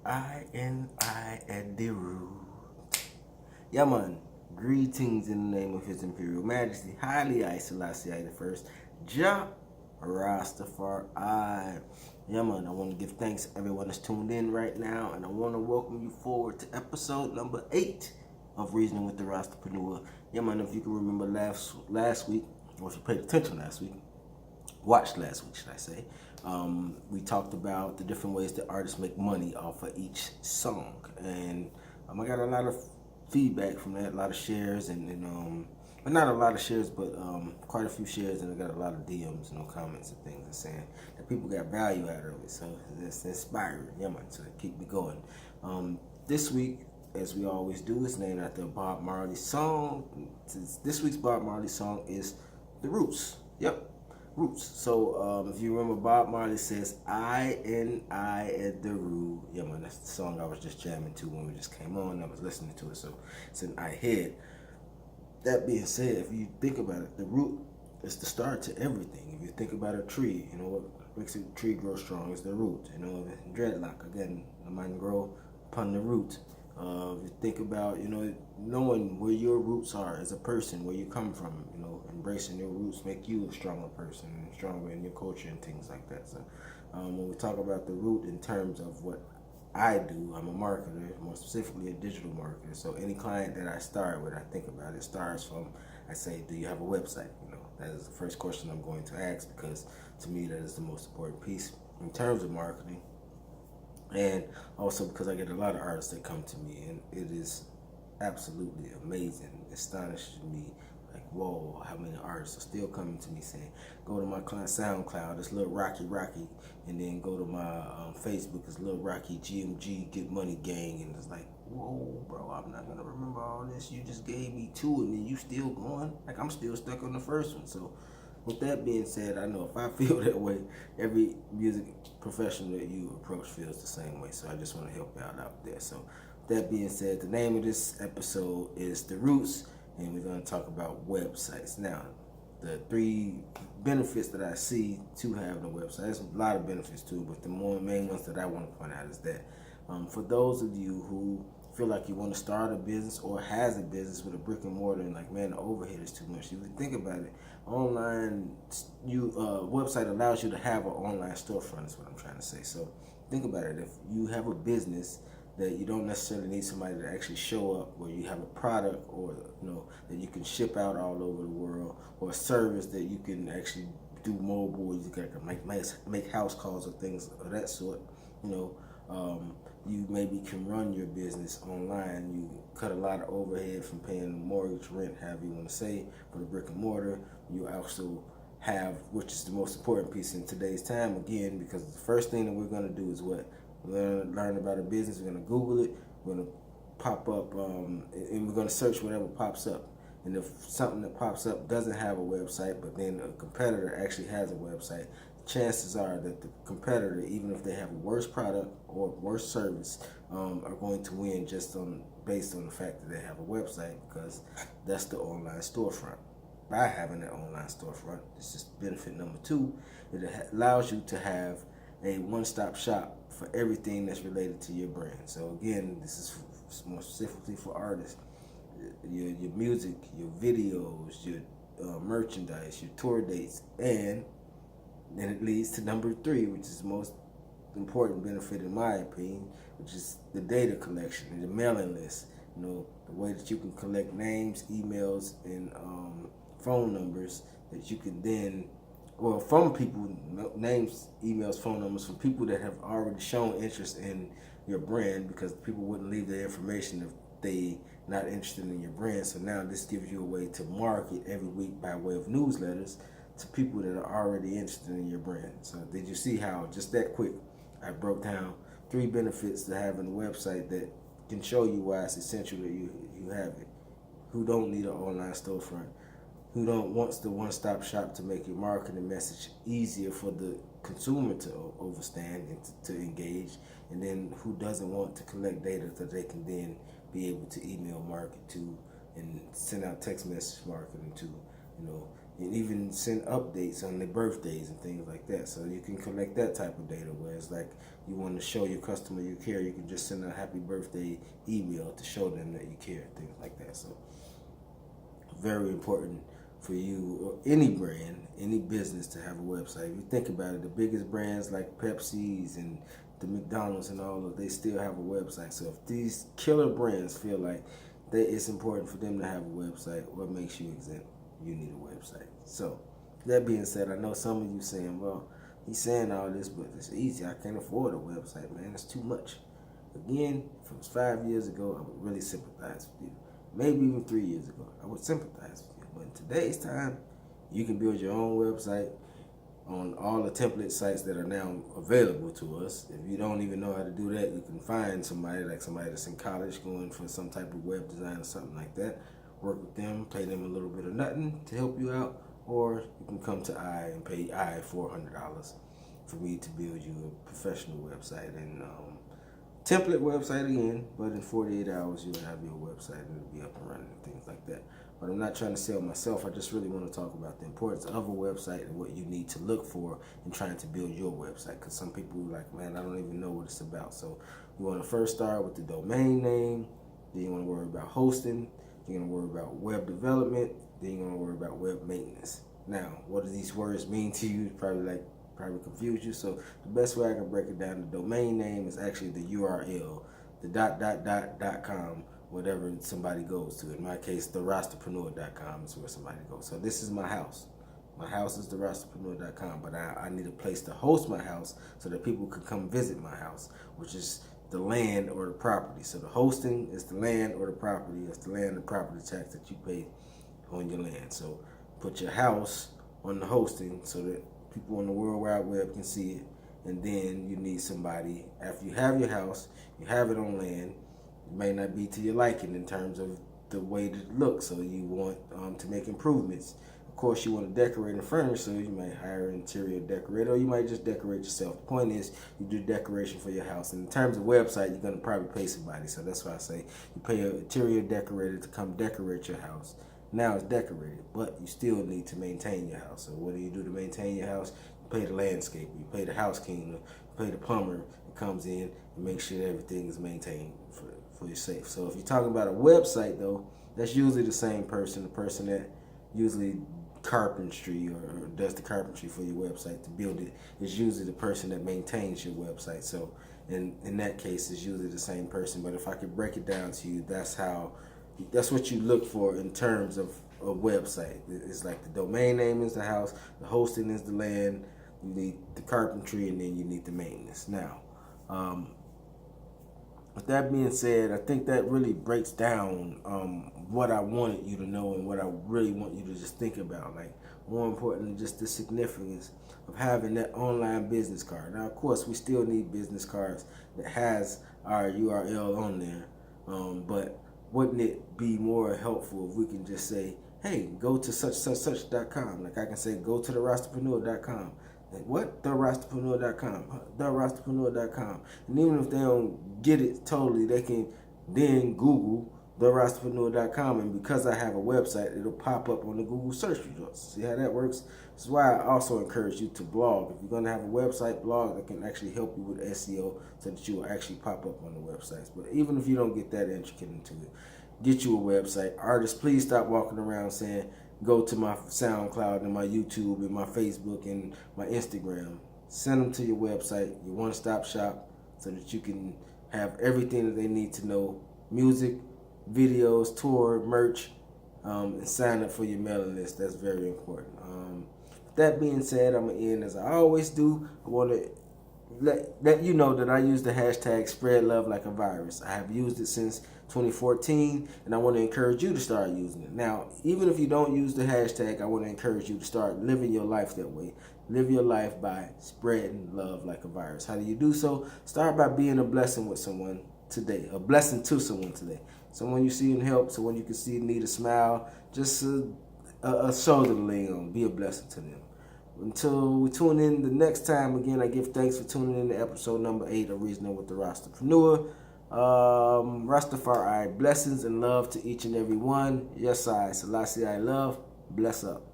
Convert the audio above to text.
I at the root. Yeah, man. Greetings in the name of His Imperial Majesty, highly I Selassie I the First, Jah Rastafari. Yeah, man. I want to give thanks to everyone that's tuned in right now, and I want to welcome you forward to episode number 8 of Reasoning with the RASTApreneur. Yeah, man. If you can remember last week, or if you paid attention last week, watched last week, should I say, we talked about the different ways that artists make money off of each song, and I got a lot of feedback from that, a lot of shares, and but not a lot of shares, but quite a few shares, and I got a lot of DMs, comments and things, and saying that people got value out of it, so it's inspiring, yeah, man, so keep me going. This week, as we always do, it's named after a Bob Marley song. This week's Bob Marley song is The Roots. Yep. Roots. So if you remember, Bob Marley says I at the root. Yeah, man, that's the song I was just jamming to when we just came on. I was listening to it, so it's in I head. That being said, if you think about it, the root is the start to everything. If you think about a tree, what makes a tree grow strong is the root. Dreadlock, again, the mind grow upon the root. If you think about, knowing where your roots are as a person, where you come from, embracing your roots make you a stronger person and stronger in your culture and things like that. So when we talk about the root in terms of what I do, I'm a marketer, more specifically a digital marketer. So any client that I start with, I think about it starts from, I say, do you have a website? That is the first question I'm going to ask, because to me that is the most important piece in terms of marketing. And also because I get a lot of artists that come to me, and it is absolutely amazing, astonishing me. Like, whoa, how many artists are still coming to me saying, go to my client SoundCloud, it's Lil Rocky, and then go to my Facebook, it's Lil Rocky GMG Get Money Gang, and it's like, whoa, bro, I'm not gonna remember all this. You just gave me two, and then you still going. Like, I'm still stuck on the first one. So with that being said, I know if I feel that way, every music professional that you approach feels the same way. So I just want to help out there. So with that being said, the name of this episode is The Roots, and we're going to talk about websites. Now, the 3 benefits that I see to having a website, there's a lot of benefits too, but the main ones that I want to point out is that for those of you who feel like you want to start a business or has a business with a brick and mortar, and like, man, the overhead is too much. You think about it, online, website allows you to have an online storefront is what I'm trying to say. So think about it. If you have a business that you don't necessarily need somebody to actually show up, or you have a product, or that you can ship out all over the world, or a service that you can actually do mobile, you can make house calls or things of that sort, you maybe can run your business online. You cut a lot of overhead from paying mortgage, rent, however you want to say, for the brick and mortar. You also have, which is the most important piece in today's time, again, because the first thing that we're going to do is what? We're going to learn about a business. We're going to Google it. We're going to pop up, and we're going to search whatever pops up. And if something that pops up doesn't have a website, but then a competitor actually has a website, chances are that the competitor, even if they have a worse product or worse service, are going to win based on the fact that they have a website, because that's the online storefront. By having an online storefront, it's just benefit number 2. It allows you to have a one-stop shop for everything that's related to your brand. So again, this is more specifically for artists. Your music, your videos, your merchandise, your tour dates, and then it leads to number 3, which is the most important benefit in my opinion, which is the data collection and the mailing list. The way that you can collect names, emails, and phone numbers that you can then, well, from people, names, emails, phone numbers from people that have already shown interest in your brand, because people wouldn't leave their information if they not interested in your brand. So now this gives you a way to market every week by way of newsletters to people that are already interested in your brand. So did you see how just that quick I broke down 3 benefits to having a website that can show you why it's essential that you have it? Who don't need an online storefront? Who don't wants the one-stop shop to make your marketing message easier for the consumer to understand and to engage? And then who doesn't want to collect data that they can then be able to email market to and send out text message marketing to? and even send updates on their birthdays and things like that. So you can collect that type of data, where it's like you want to show your customer you care, you can just send a happy birthday email to show them that you care, things like that. So very important for you or any brand, any business to have a website. If you think about it, the biggest brands like Pepsi's and the McDonald's and all of, they still have a website. So if these killer brands feel like that it's important for them to have a website, what makes you exempt? You need a website. So that being said, I know some of you saying, well, he's saying all this, but it's easy. I can't afford a website, man. It's too much. Again, if it was 5 years ago, I would really sympathize with you. Maybe even 3 years ago, I would sympathize with you. But in today's time, you can build your own website on all the template sites that are now available to us. If you don't even know how to do that, you can find somebody that's in college going for some type of web design or something like that. Work with them, pay them a little bit of nothing to help you out, or you can come to I and pay I $400 for me to build you a professional website and template website again, but in 48 hours you'll have your website and it'll be up and running and things like that. But I'm not trying to sell myself. I just really want to talk about the importance of a website and what you need to look for in trying to build your website. Because some people are like, man, I don't even know what it's about. So you want to first start with the domain name. Then you want to worry about hosting. You're going to worry about web development. Then you're going to worry about web maintenance. Now, what do these words mean to you? Probably confuse you. So the best way I can break it down, the domain name is actually the URL, the .com, whatever somebody goes to. In my case, the RASTApreneur.com is where somebody goes. So this is my house. My house is the RASTApreneur.com, but I need a place to host my house so that people can come visit my house, which is the land or the property. So the hosting is the land or the property. It's the land and property tax that you pay on your land. So put your house on the hosting so that people on the World Wide Web can see it. And then you need somebody, after you have your house, you have it on land, it may not be to your liking in terms of the way that it looks, so you want to make improvements. Of course, you want to decorate and furnish, so you might hire an interior decorator, or you might just decorate yourself. The point is, you do decoration for your house. And in terms of website, you're going to probably pay somebody, so that's why I say you pay an interior decorator to come decorate your house. Now it's decorated, but you still need to maintain your house. So what do you do to maintain your house? You pay the landscaper, you pay the house cleaner, you pay the plumber that comes in and makes sure that everything is maintained for your safe. So if you're talking about a website, though, that's usually the same person, the person that usually carpentry or does the carpentry for your website to build it is usually the person that maintains your website. So in that case, it's usually the same person. But if I could break it down to you, that's what you look for in terms of a website. It's like the domain name is the house, the hosting is the land, you need the carpentry, and then you need the maintenance. Now, with that being said, I think that really breaks down what I wanted you to know and what I really want you to just think about. Like, more important than just the significance of having that online business card. Now, of course, we still need business cards that has our URL on there, but wouldn't it be more helpful if we can just say, hey, go to such.com. Like I can say, go to the RASTApreneur.com. Like, what? The RASTApreneur.com. The RASTApreneur.com. And even if they don't get it totally, they can then Google the RASTApreneur.com. And because I have a website, it'll pop up on the Google search results. See how that works? This is why I also encourage you to blog. If you're going to have a website, blog that can actually help you with SEO so that you will actually pop up on the websites. But even if you don't get that intricate into it, get you a website. Artists, please stop walking around saying, go to my SoundCloud and my YouTube and my Facebook and my Instagram. Send them to your website, your one-stop shop, so that you can have everything that they need to know. Music, videos, tour, merch, and sign up for your mailing list. That's very important. That being said, I'm going to end as I always do. I want to let you know that I use the hashtag spread love like a virus. I have used it since 2014, and I want to encourage you to start using it. Now, even if you don't use the hashtag, I want to encourage you to start living your life that way. Live your life by spreading love like a virus. How do you do so? Start by being a blessing with someone today, a blessing to someone today. Someone you see in help, someone you can see need a smile, just a shoulder to lean on. Be a blessing to them. Until we tune in the next time, again, I give thanks for tuning in to episode number 8 of Reasoning with the RASTApreneur. Rastafari, blessings and love to each and every one. Yes, I, Selassie, I love. Bless up.